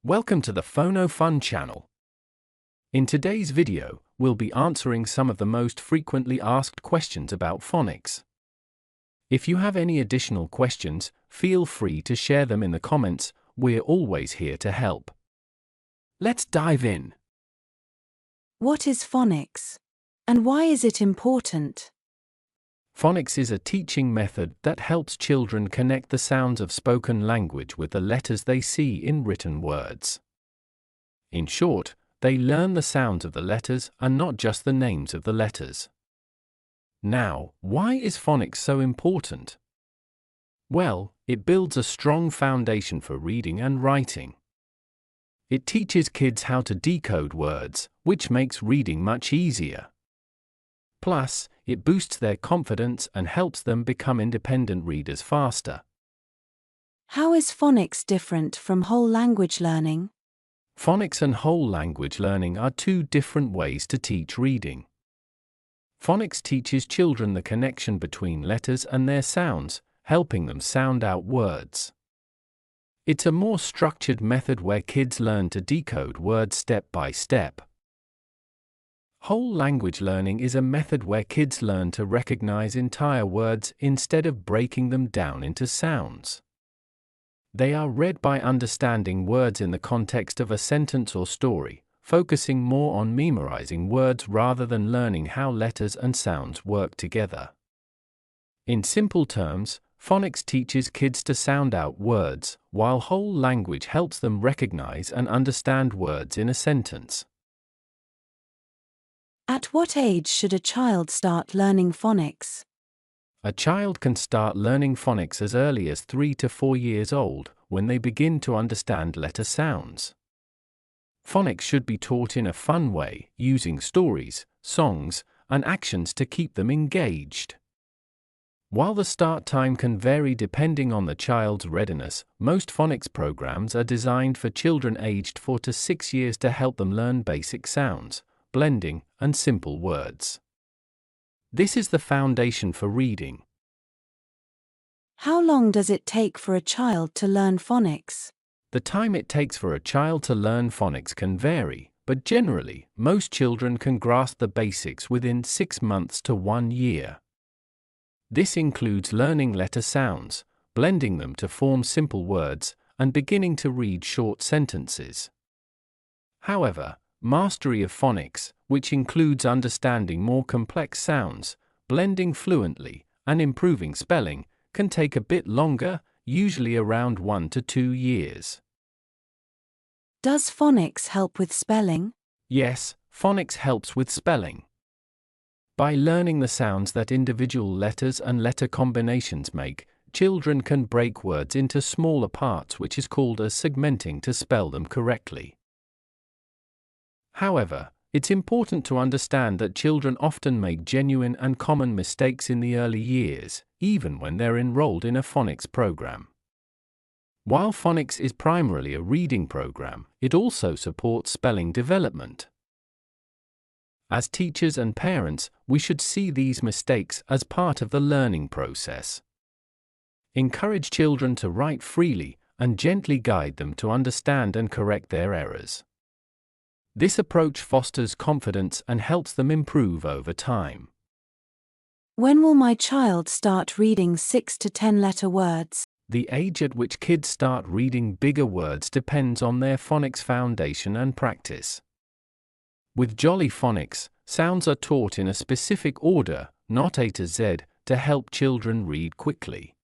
Welcome to the Phono-Fun channel. In today's video, we'll be answering some of the most frequently asked questions about phonics. If you have any additional questions, feel free to share them in the comments. We're always here to help. Let's dive in. What is phonics? And why is it important? Phonics is a teaching method that helps children connect the sounds of spoken language with the letters they see in written words. In short, they learn the sounds of the letters and not just the names of the letters. Now, why is phonics so important? Well, it builds a strong foundation for reading and writing. It teaches kids how to decode words, which makes reading much easier. Plus, it boosts their confidence and helps them become independent readers faster. How is phonics different from whole language learning? Phonics and whole language learning are two different ways to teach reading. Phonics teaches children the connection between letters and their sounds, helping them sound out words. It's a more structured method where kids learn to decode words step by step. Whole language learning is a method where kids learn to recognize entire words instead of breaking them down into sounds. They are read by understanding words in the context of a sentence or story, focusing more on memorizing words rather than learning how letters and sounds work together. In simple terms, phonics teaches kids to sound out words, while whole language helps them recognize and understand words in a sentence. At what age should a child start learning phonics? A child can start learning phonics as early as 3 to 4 years old, when they begin to understand letter sounds. Phonics should be taught in a fun way, using stories, songs, and actions to keep them engaged. While the start time can vary depending on the child's readiness, most phonics programs are designed for children aged 4 to 6 years to help them learn basic sounds, blending, and simple words. This is the foundation for reading. How long does it take for a child to learn phonics? The time it takes for a child to learn phonics can vary, but generally, most children can grasp the basics within 6 months to 1 year. This includes learning letter sounds, blending them to form simple words, and beginning to read short sentences. However, mastery of phonics, which includes understanding more complex sounds, blending fluently, and improving spelling, can take a bit longer, usually around 1 to 2 years. Does phonics help with spelling? Yes, phonics helps with spelling. By learning the sounds that individual letters and letter combinations make, children can break words into smaller parts, which is called as segmenting, to spell them correctly. However, it's important to understand that children often make genuine and common mistakes in the early years, even when they're enrolled in a phonics program. While phonics is primarily a reading program, it also supports spelling development. As teachers and parents, we should see these mistakes as part of the learning process. Encourage children to write freely and gently guide them to understand and correct their errors. This approach fosters confidence and helps them improve over time. When will my child start reading 6 to 10 letter words? The age at which kids start reading bigger words depends on their phonics foundation and practice. With Jolly Phonics, sounds are taught in a specific order, not A to Z, to help children read quickly.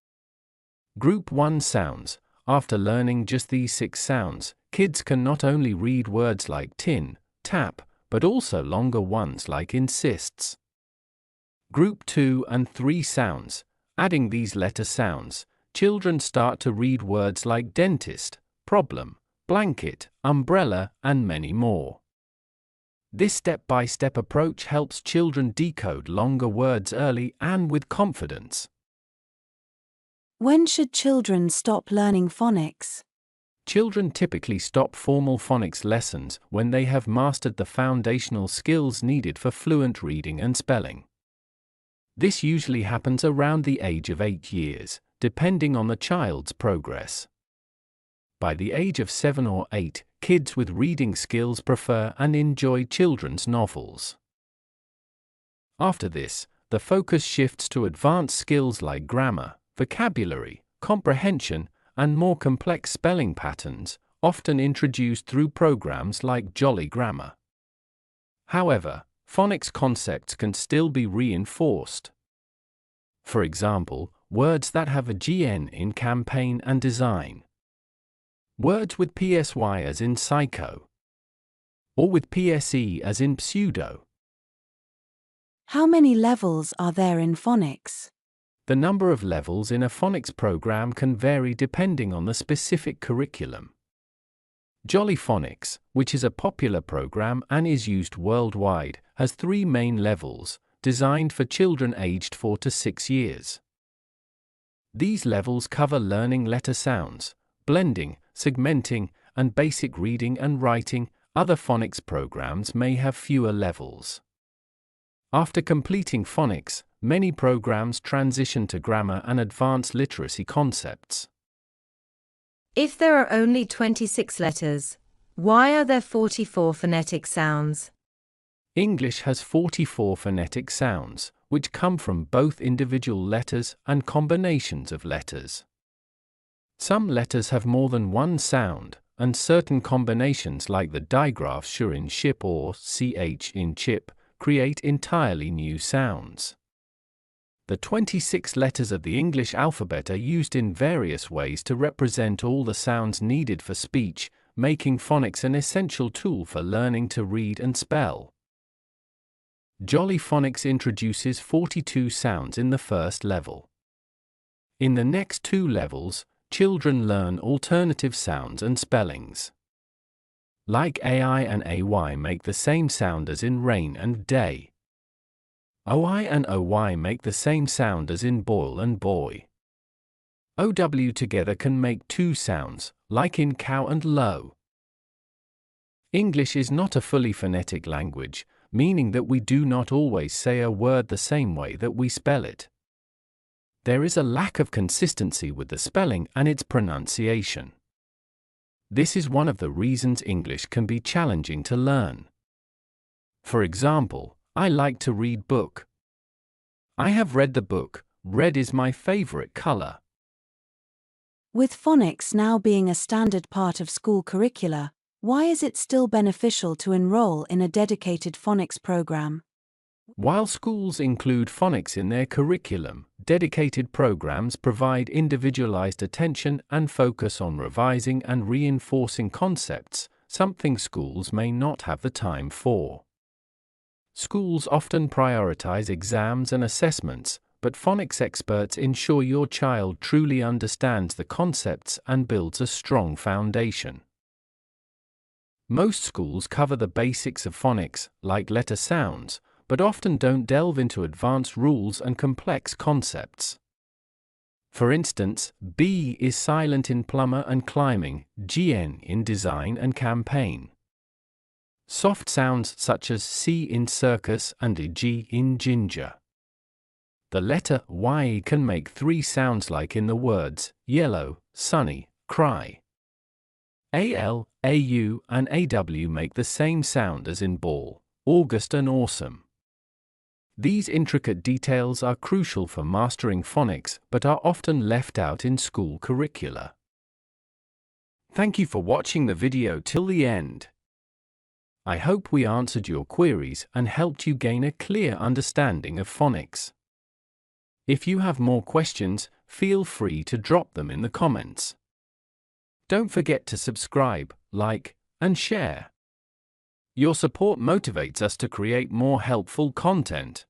Group 1 sounds. After learning just these 6 sounds, kids can not only read words like tin, tap, but also longer ones like insists. Group 2 and 3 sounds. Adding these letter sounds, children start to read words like dentist, problem, blanket, umbrella, and many more. This step-by-step approach helps children decode longer words early and with confidence. When should children stop learning phonics? Children typically stop formal phonics lessons when they have mastered the foundational skills needed for fluent reading and spelling. This usually happens around the age of 8 years, depending on the child's progress. By the age of 7 or 8, kids with reading skills prefer and enjoy children's novels. After this, the focus shifts to advanced skills like grammar, vocabulary, comprehension, and more complex spelling patterns, often introduced through programs like Jolly Grammar. However, phonics concepts can still be reinforced. For example, words that have a GN in campaign and design. Words with PSY as in psycho. Or with PSE as in pseudo. How many levels are there in phonics? The number of levels in a phonics program can vary depending on the specific curriculum. Jolly Phonics, which is a popular program and is used worldwide, has 3 main levels, designed for children aged 4 to 6 years. These levels cover learning letter sounds, blending, segmenting, and basic reading and writing. Other phonics programs may have fewer levels. After completing phonics, many programs transition to grammar and advanced literacy concepts. If there are only 26 letters, why are there 44 phonetic sounds? English has 44 phonetic sounds, which come from both individual letters and combinations of letters. Some letters have more than one sound, and certain combinations like the digraph sh in ship or ch in chip create entirely new sounds. The 26 letters of the English alphabet are used in various ways to represent all the sounds needed for speech, making phonics an essential tool for learning to read and spell. Jolly Phonics introduces 42 sounds in the first level. In the next 2 levels, children learn alternative sounds and spellings. Like AI and AY make the same sound as in rain and day. OI and OY make the same sound as in boil and boy. OW together can make 2 sounds, like in cow and low. English is not a fully phonetic language, meaning that we do not always say a word the same way that we spell it. There is a lack of consistency with the spelling and its pronunciation. This is one of the reasons English can be challenging to learn. For example, I like to read book. I have read the book. Red is my favorite color. With phonics now being a standard part of school curricula, why is it still beneficial to enroll in a dedicated phonics program? While schools include phonics in their curriculum, dedicated programs provide individualized attention and focus on revising and reinforcing concepts, something schools may not have the time for. Schools often prioritize exams and assessments, but phonics experts ensure your child truly understands the concepts and builds a strong foundation. Most schools cover the basics of phonics, like letter sounds, but often don't delve into advanced rules and complex concepts. For instance, B is silent in plumber and climbing, GN in design and campaign. Soft sounds such as C in circus and G in ginger. The letter Y can make 3 sounds like in the words yellow, sunny, cry. AL, AU, and AW make the same sound as in ball, August and awesome. These intricate details are crucial for mastering phonics but are often left out in school curricula. Thank you for watching the video till the end. I hope we answered your queries and helped you gain a clear understanding of phonics. If you have more questions, feel free to drop them in the comments. Don't forget to subscribe, like, and share. Your support motivates us to create more helpful content.